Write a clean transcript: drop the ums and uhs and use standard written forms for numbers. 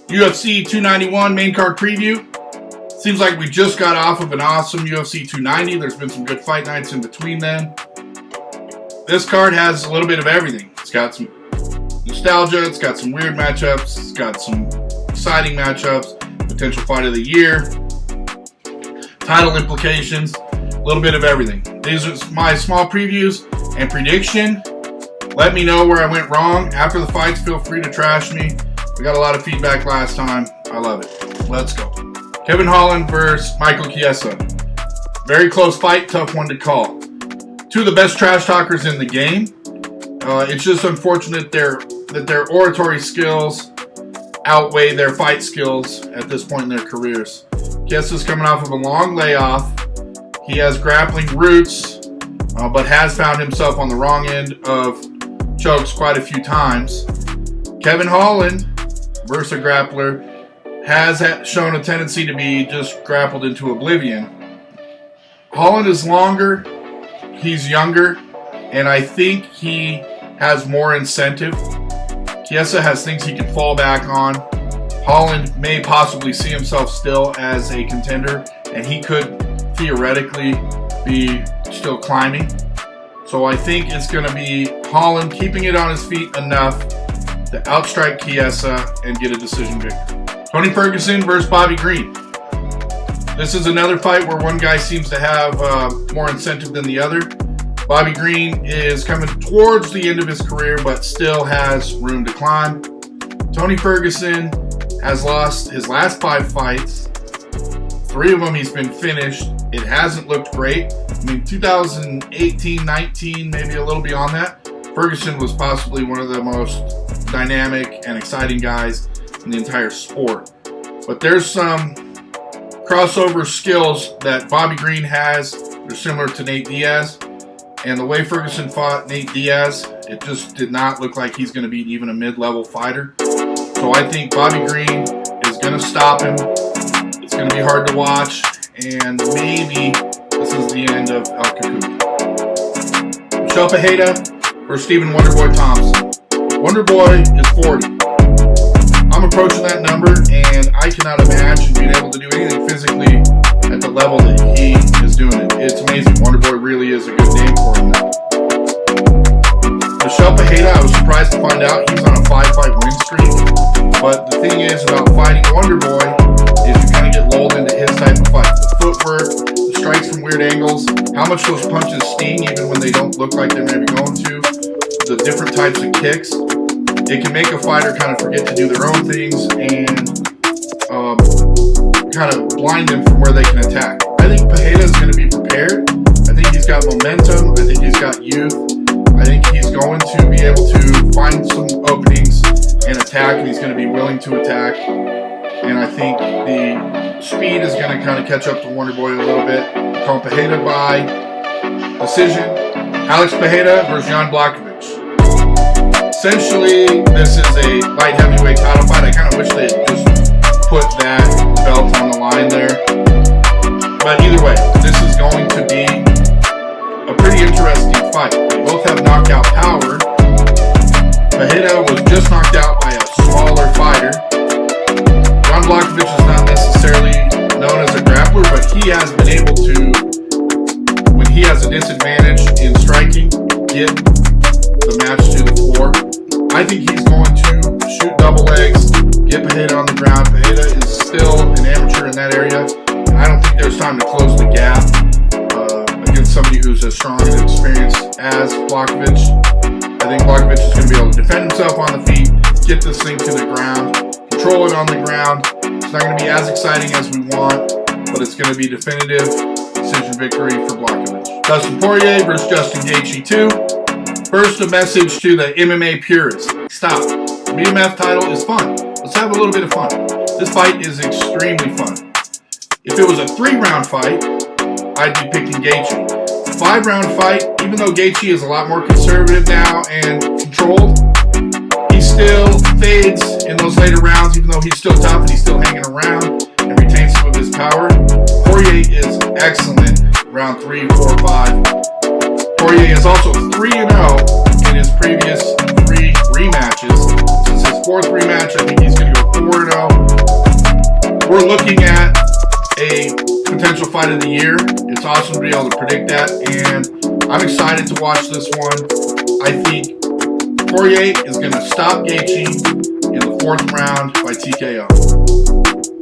UFC 291 main card preview. Seems like we just got off of an awesome UFC 290. There's been some good fight nights in between then. This card has a little bit of everything. It's got some nostalgia, it's got some weird matchups, it's got some exciting matchups, potential fight of the year, title implications, a little bit of everything. These are my small previews and prediction. Let me know where I went wrong. After the fights, feel free to trash me. We got a lot of feedback last time. I love it. Let's go. Kevin Holland versus Michael Chiesa. Very close fight, tough one to call. Two of the best trash talkers in the game. It's just unfortunate that their oratory skills outweigh their fight skills at this point in their careers. Chiesa's coming off of a long layoff. He has grappling roots, but has found himself on the wrong end of chokes quite a few times. Kevin Holland, versus a grappler, has shown a tendency to be just grappled into oblivion. Holland is longer, he's younger, and I think he has more incentive. Chiesa has things he can fall back on. Holland may possibly see himself still as a contender, and he could theoretically be still climbing. So I think it's going to be Holland keeping it on his feet enough to outstrike Chiesa and get a decision victory. Tony Ferguson versus Bobby Green. This is another fight where one guy seems to have more incentive than the other. Bobby Green is coming towards the end of his career, but still has room to climb. Tony Ferguson has lost his last 5 fights. 3 of them he's been finished. It hasn't looked great. I mean, 2018, 19, maybe a little beyond that, Ferguson was possibly one of the most dynamic and exciting guys in the entire sport. But there's some crossover skills that Bobby Green has. They're similar to Nate Diaz. And the way Ferguson fought Nate Diaz, it just did not look like he's going to beat even a mid-level fighter. So I think Bobby Green is going to stop him. It's going to be hard to watch. And maybe this is the end of El Cacuti. Champutee versus Stephen Wonderboy Thompson. Wonderboy is 40. I'm approaching that number, and I cannot imagine being able to do anything physically at the level that he is doing it. It's amazing. Wonderboy really is a good name for him now. Michael Chiesa, I was surprised to find out he's on a 5-fight win streak. But the thing is about fighting Wonderboy is you kind of get lulled into his type of fight. The footwork, the strikes from weird angles, how much those punches sting even when they don't look like they're maybe going to, the different types of kicks. It can make a fighter kind of forget to do their own things and kind of blind them from where they can attack. I think Pereira is going to be prepared. I think he's got momentum. I think he's got youth. I think he's going to be able to find some openings and attack, and he's going to be willing to attack. And I think the speed is going to kind of catch up to Wonderboy a little bit. Call Pereira by decision. Alex Pereira versus Jan Blachowicz. Essentially, this is a light heavyweight title fight. I kind of wish they had just put that belt on the line there. But either way, this is going to be a pretty interesting fight. They both have knockout power. Pereira was just knocked out by a smaller fighter. Jan Blachowicz is not necessarily known as a grappler, but he has been able to, when he has a disadvantage in striking, get the match to the floor. I think he's going to shoot double legs, get Pereira on the ground. Pereira is still an amateur in that area. I don't think there's time to close the gap against somebody who's as strong and experienced as Blachowicz. I think Blachowicz is going to be able to defend himself on the feet, get this thing to the ground, control it on the ground. It's not going to be as exciting as we want, but it's going to be definitive decision victory for Blachowicz. Dustin Poirier versus Justin Gaethje 2. First, a message to the MMA purists. Stop. The BMF title is fun. Let's have a little bit of fun. This fight is extremely fun. If it was a 3-round fight, I'd be picking Gaethje. 5-round fight, even though Gaethje is a lot more conservative now and controlled, he still fades in those later rounds, even though he's still tough and he's still hanging around and retains some of his power. Poirier is excellent round 3, 4, 5. Poirier is also 3-0 in his previous 3 rematches. This is his 4th rematch. I think he's going to go 4-0. we're looking at a potential fight of the year. It's awesome to be able to predict that, and I'm excited to watch this one. I think Poirier is going to stop Gaethje in the 4th round by TKO.